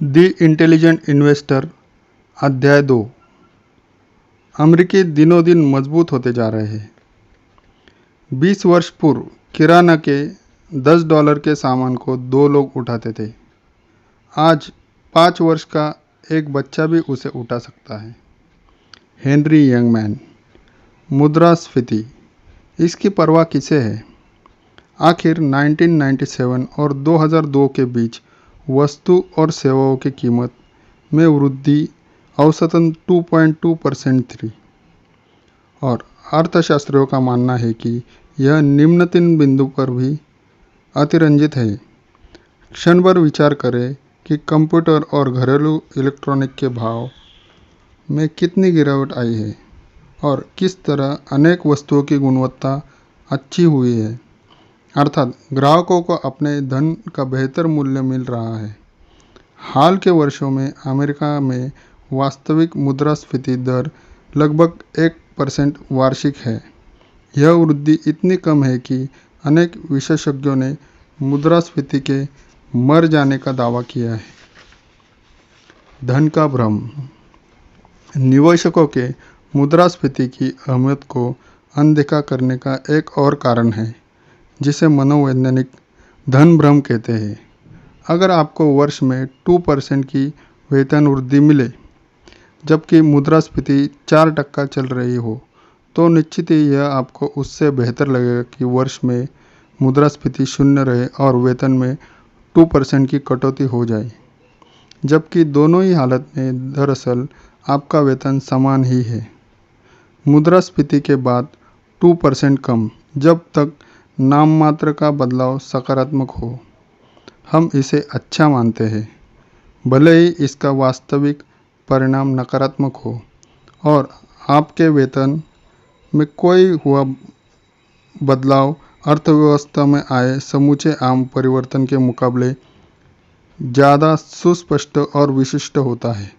The intelligent investor अध्याय 2। अमेरिकी दिनों दिन मजबूत होते जा रहे हैं। 20 वर्ष पूर्व किराना के $10 के सामान को 2 लोग उठाते थे। आज 5 वर्ष का एक बच्चा भी उसे उठा सकता है। Henry young man. मुद्रास्फीति, इसकी परवाह किसे है? आखिर 1997 और 2002 के बीच वस्तु और सेवाओं की कीमत में वृद्धि औसतन 2.2% थी और अर्थशास्त्रियों का मानना है कि यह निम्नतम बिंदु पर भी अतिरंजित है। क्षण भर विचार करें कि कंप्यूटर और घरेलू इलेक्ट्रॉनिक के भाव में कितनी गिरावट आई है और किस तरह अनेक वस्तुओं की गुणवत्ता अच्छी हुई है, अर्थात ग्राहकों को अपने धन का बेहतर मूल्य मिल रहा है। हाल के वर्षों में अमेरिका में वास्तविक मुद्रास्फीति दर लगभग 1% वार्षिक है। यह वृद्धि इतनी कम है कि अनेक विशेषज्ञों ने मुद्रास्फीति के मर जाने का दावा किया है। धन का भ्रम। निवेशकों के मुद्रास्फीति की अहमियत को अनदेखा करने का एक और कारण है, जिसे मनोवैज्ञानिक धन भ्रम कहते हैं। अगर आपको वर्ष में 2% की वेतन वृद्धि मिले, जबकि मुद्रास्फीति 4% चल रही हो, तो निश्चित ही यह आपको उससे बेहतर लगेगा कि वर्ष में मुद्रास्फीति 0 रहे और वेतन में 2% की कटौती हो जाए, जबकि दोनों ही हालत में दरअसल आपका वेतन समान ही है। मुद्रास्फीति के बाद 2% कम, जब तक नाम मात्र का बदलाव सकारात्मक हो, हम इसे अच्छा मानते हैं, भले ही इसका वास्तविक परिणाम नकारात्मक हो और आपके वेतन में कोई हुआ बदलाव अर्थव्यवस्था में आए समूचे आम परिवर्तन के मुकाबले ज़्यादा सुस्पष्ट और विशिष्ट होता है।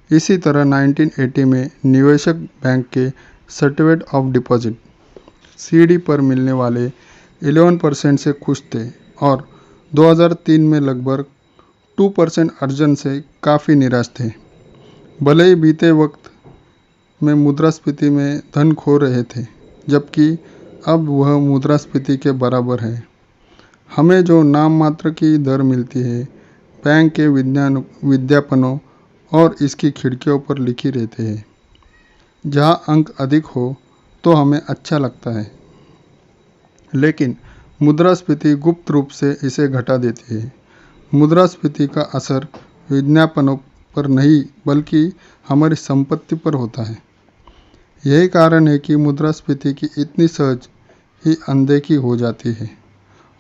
इसी तरह 1980 में निवेशक बैंक के सर्टिफिकेट ऑफ डिपॉजिट (सीडी) पर मिलने वाले 11% से खुश थे और 2003 में लगभग 2% अर्जन से काफ़ी निराश थे। भले ही बीते वक्त में मुद्रास्फीति में धन खो रहे थे, जबकि अब वह मुद्रास्फीति के बराबर है। हमें जो नाम मात्र की दर मिलती है, बैंक के विज्ञापनों और इसकी खिड़कियों पर लिखी रहती है। जहाँ अंक अधिक हो तो हमें अच्छा लगता है, लेकिन मुद्रास्फीति गुप्त रूप से इसे घटा देती है। मुद्रास्फीति का असर विज्ञापनों पर नहीं, बल्कि हमारी संपत्ति पर होता है। यही कारण है कि मुद्रास्फीति की इतनी सहज ही अनदेखी हो जाती है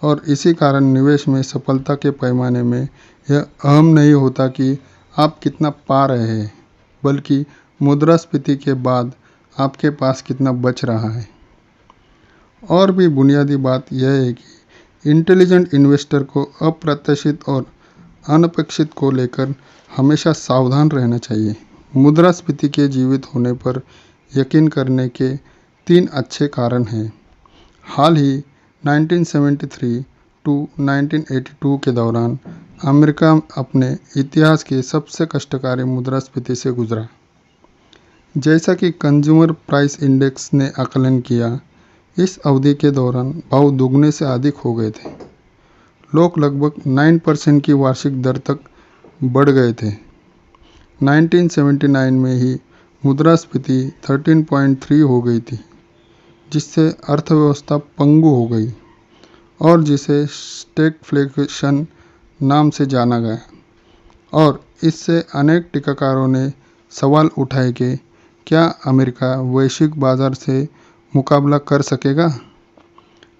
और इसी कारण निवेश में सफलता के पैमाने में यह अहम नहीं होता कि आप कितना पा रहे हैं, बल्कि मुद्रास्फीति के बाद आपके पास कितना बच रहा है। और भी बुनियादी बात यह है कि इंटेलिजेंट इन्वेस्टर को अप्रत्याशित और अनपेक्षित को लेकर हमेशा सावधान रहना चाहिए। मुद्रास्फीति के जीवित होने पर यकीन करने के 3 अच्छे कारण हैं। हाल ही 1973 टू 1982 के दौरान अमेरिका अपने इतिहास की सबसे कष्टकारी मुद्रास्फीति से गुजरा। जैसा कि कंज्यूमर प्राइस इंडेक्स ने आकलन किया, इस अवधि के दौरान भाव दुगने से अधिक हो गए थे। लोग लगभग 9% की वार्षिक दर तक बढ़ गए थे। 1979 में ही मुद्रास्फीति 13.3 हो गई थी, जिससे अर्थव्यवस्था पंगु हो गई और जिसे स्टैगफ्लेशन नाम से जाना गया। और इससे अनेक टीकाकारों ने सवाल उठाए कि क्या अमेरिका वैश्विक बाजार से मुकाबला कर सकेगा।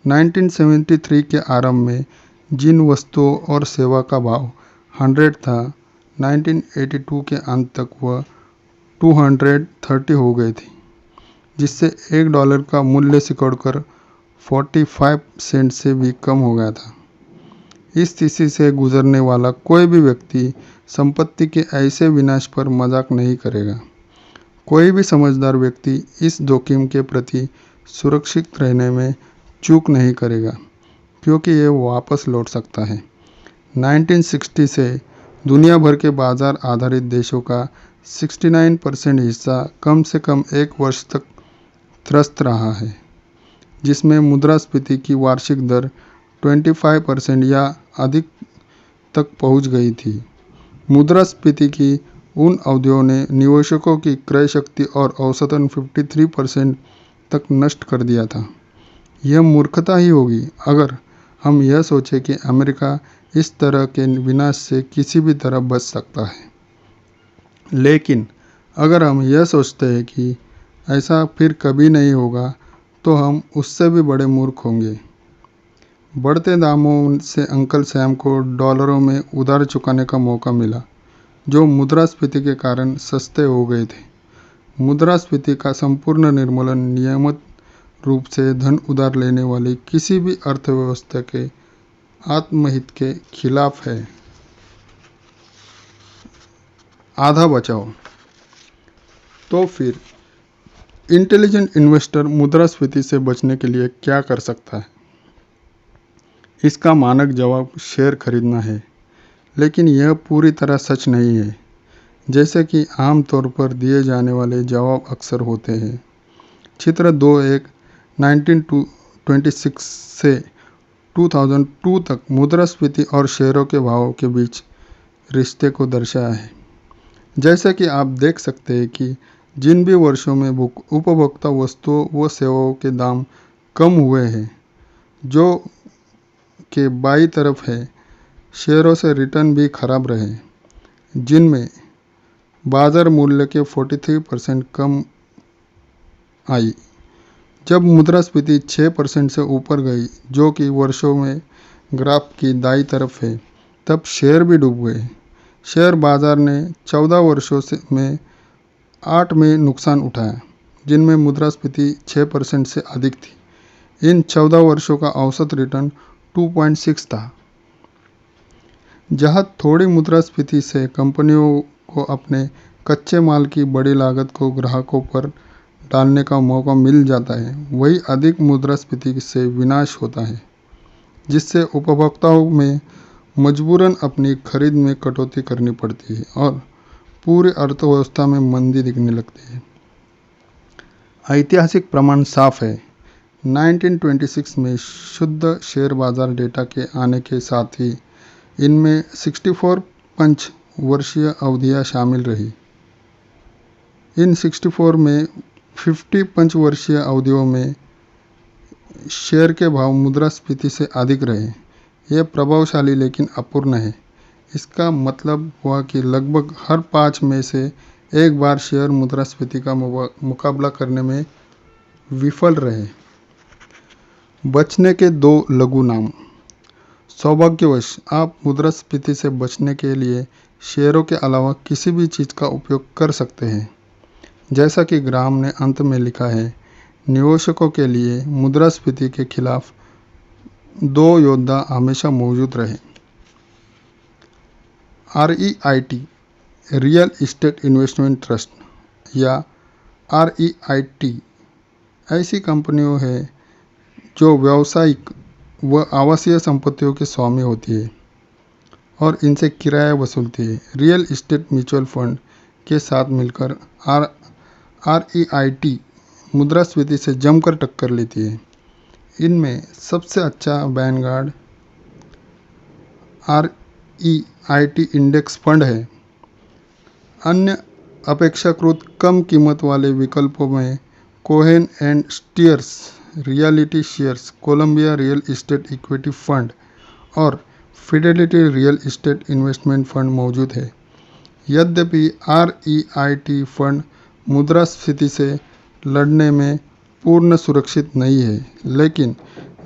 1973 के आरंभ में जिन वस्तुओं और सेवा का भाव 100 था, 1982 के अंत तक वह 230 हो गए थी, जिससे $1 का मूल्य सिकुड़कर 45 सेंट से भी कम हो गया था। इस स्थिति से गुजरने वाला कोई भी व्यक्ति संपत्ति के ऐसे विनाश पर मजाक नहीं करेगा। कोई भी समझदार व्यक्ति इस जोखिम के प्रति सुरक्षित रहने में चूक नहीं करेगा, क्योंकि यह वापस लौट सकता है। 1960 से दुनिया भर के बाजार आधारित देशों का 69% हिस्सा कम से कम एक वर्ष तक त्रस्त रहा है, जिसमें मुद्रास्फीति की वार्षिक दर 25% या अधिक तक पहुंच गई थी। मुद्रास्फीति की उन अवधियों ने निवेशकों की क्रय शक्ति और औसतन 53% तक नष्ट कर दिया था। यह मूर्खता ही होगी अगर हम यह सोचें कि अमेरिका इस तरह के विनाश से किसी भी तरह बच सकता है। लेकिन अगर हम यह सोचते हैं कि ऐसा फिर कभी नहीं होगा, तो हम उससे भी बड़े मूर्ख होंगे। बढ़ते दामों से अंकल सैम को डॉलरों में उधार चुकाने का मौका मिला, जो मुद्रास्फीति के कारण सस्ते हो गए थे। मुद्रास्फीति का संपूर्ण निर्मूलन नियमित रूप से धन उधार लेने वाली किसी भी अर्थव्यवस्था के आत्महित के खिलाफ है। आधा बचाओ। तो फिर इंटेलिजेंट इन्वेस्टर मुद्रास्फीति से बचने के लिए क्या कर सकता है? इसका मानक जवाब शेयर खरीदना है, लेकिन यह पूरी तरह सच नहीं है, जैसे कि आम तौर पर दिए जाने वाले जवाब अक्सर होते हैं। चित्र 2.1 1926 से 2002 तक मुद्रास्फीति और शेयरों के भाव के बीच रिश्ते को दर्शाया है। जैसा कि आप देख सकते हैं कि जिन भी वर्षों में उपभोक्ता वस्तुओं व सेवाओं के दाम कम हुए हैं, जो के बाईं तरफ है, शेयरों से रिटर्न भी खराब रहे, जिनमें बाजार मूल्य के 43% कम आई। जब मुद्रास्फीति 6% से ऊपर गई, जो कि वर्षों में ग्राफ की दाईं तरफ है, तब शेयर भी डूब गए। शेयर बाजार ने 14 वर्षों में 8 में नुकसान उठाया, जिनमें मुद्रास्फीति 6% से अधिक थी। इन 14 वर्षों का औसत रिटर्न 2.6 था। जहां थोड़ी मुद्रास्फीति से कंपनियों को अपने कच्चे माल की बड़ी लागत को ग्राहकों पर डालने का मौका मिल जाता है, वही अधिक मुद्रास्फीति से विनाश होता है, जिससे उपभोक्ताओं में मजबूरन अपनी खरीद में कटौती करनी पड़ती है और पूरी अर्थव्यवस्था में मंदी दिखने लगती है। ऐतिहासिक प्रमाण साफ है। 1926 में शुद्ध शेयर बाजार डेटा के आने के साथ ही इनमें 64 पंच वर्षीय अवधियां शामिल रही। इन 64 में 50 पंचवर्षीय अवधियों में शेयर के भाव मुद्रास्फीति से अधिक रहे। यह प्रभावशाली लेकिन अपूर्ण है। इसका मतलब हुआ कि लगभग हर 5 में से एक बार शेयर मुद्रास्फीति का मुकाबला करने में विफल रहे। बचने के 2 लघु नाम। सौभाग्यवश आप मुद्रास्फीति से बचने के लिए शेयरों के अलावा किसी भी चीज़ का उपयोग कर सकते हैं। जैसा कि ग्राम ने अंत में लिखा है, निवेशकों के लिए मुद्रास्फीति के खिलाफ 2 योद्धा हमेशा मौजूद रहे। REIT real estate investment trust या REIT ऐसी कंपनियों है जो व्यावसायिक व आवासीय संपत्तियों के स्वामी होती है और इनसे किराया वसूलती है। रियल इस्टेट म्यूचुअल फंड के साथ मिलकर REIT मुद्रास्फीति से जमकर टक्कर लेती है। इनमें सबसे अच्छा वैनगार्ड REIT इंडेक्स फंड है। अन्य अपेक्षाकृत कम कीमत वाले विकल्पों में Cohen and Steers realty shares, Columbia real estate equity fund और Fidelity real estate investment fund मौजूद है। यद्यपि REIT फंड मुद्रास्फीति से लड़ने में पूर्ण सुरक्षित नहीं है, लेकिन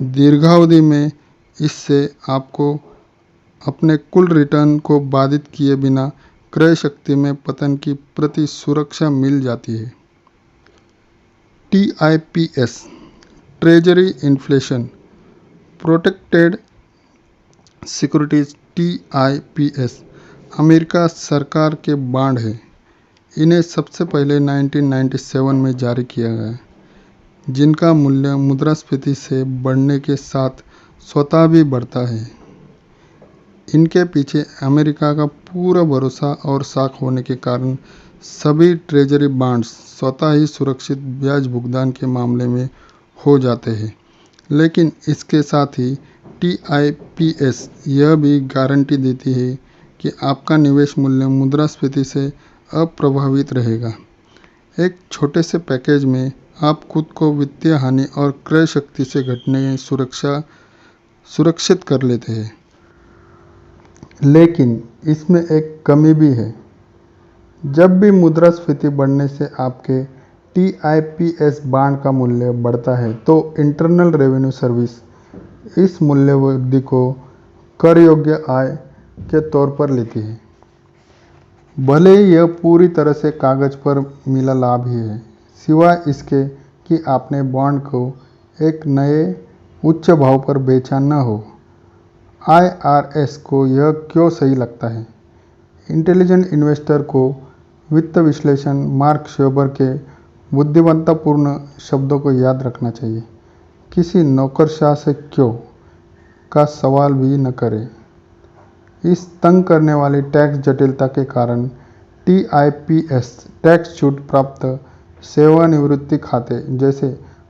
दीर्घावधि में इससे आपको अपने कुल रिटर्न को बाधित किए बिना क्रय शक्ति में पतन की प्रति सुरक्षा मिल जाती है। TIPS treasury inflation protected securities TIPS America सरकार के बॉन्ड है। इन्हें सबसे पहले 1997 में जारी किया गया, जिनका मूल्य मुद्रास्फीति से बढ़ने के साथ स्वतः भी बढ़ता है। इनके पीछे अमेरिका का पूरा भरोसा और साख होने के कारण सभी ट्रेजरी बॉन्ड्स स्वतः ही सुरक्षित ब्याज भुगतान के मामले में हो जाते हैं। लेकिन इसके साथ ही TIPS यह भी गारंटी देती है कि आपका निवेश मूल्य मुद्रास्फीति से अप्रभावित रहेगा। एक छोटे से पैकेज में आप खुद को वित्तीय हानि और क्रय शक्ति से घटने सुरक्षित कर लेते हैं। लेकिन इसमें एक कमी भी है। जब भी मुद्रास्फीति बढ़ने से आपके TIPS बॉन्ड का मूल्य बढ़ता है तो इंटरनल रेवेन्यू सर्विस इस मूल्य वृद्धि को कर योग्य आय के तौर पर लेती है। भले ही यह पूरी तरह से कागज पर मिला लाभ ही है, सिवाय इसके कि आपने बॉन्ड को एक नए उच्च भाव पर बेचा न हो। IRS को यह क्यों सही लगता है? इंटेलिजेंट इन्वेस्टर को वित्त विश्लेषण मार्क श्वेबर के बुद्धिमत्तापूर्ण शब्दों को याद रखना चाहिए। किसी नौकरशाह से क्यों का सवाल भी न करें। इस तंग करने वाली टैक्स जटिलता के कारण TIPS टैक्स छूट प्राप्त सेवानिवृत्ति खाते जैसे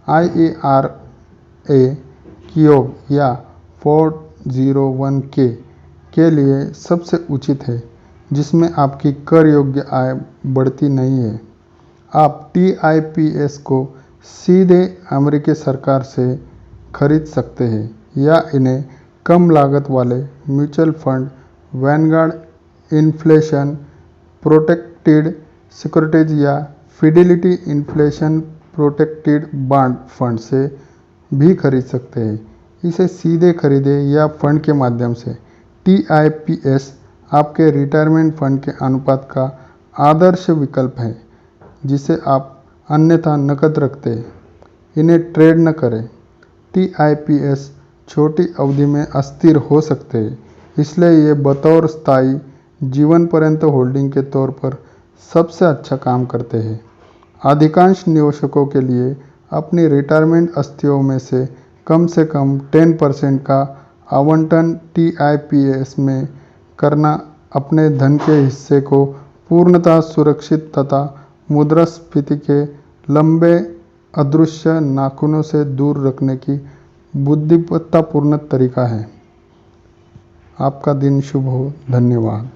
IRA, कियोग या 401k के लिए सबसे उचित है, जिसमें आपकी कर योग्य आय बढ़ती नहीं है। आप TIPS को सीधे अमेरिकी सरकार से खरीद सकते हैं या इन्हें कम लागत वाले mutual fund, Vanguard inflation protected securities या Fidelity inflation protected bond fund से भी खरीद सकते हैं। इसे सीधे खरीदें या फंड के माध्यम से। TIPS आपके रिटायरमेंट फंड के अनुपात का आदर्श विकल्प है, जिसे आप अन्यथा नकद रखते हैं। इन्हें ट्रेड न करें। TIPS छोटी अवधि में अस्थिर हो सकते हैं, इसलिए ये बतौर स्थायी जीवन पर्यंत होल्डिंग के तौर पर सबसे अच्छा काम करते हैं। अधिकांश निवेशकों के लिए अपनी रिटायरमेंट आस्तियों में से कम 10% का आवंटन TIPS में करना अपने धन के हिस्से को पूर्णतः सुरक्षित तथा मुद्रास्फीति के लंबे अदृश्य नाखूनों से दूर रखने की बुद्धिमत्तापूर्ण तरीका है। आपका दिन शुभ हो। धन्यवाद।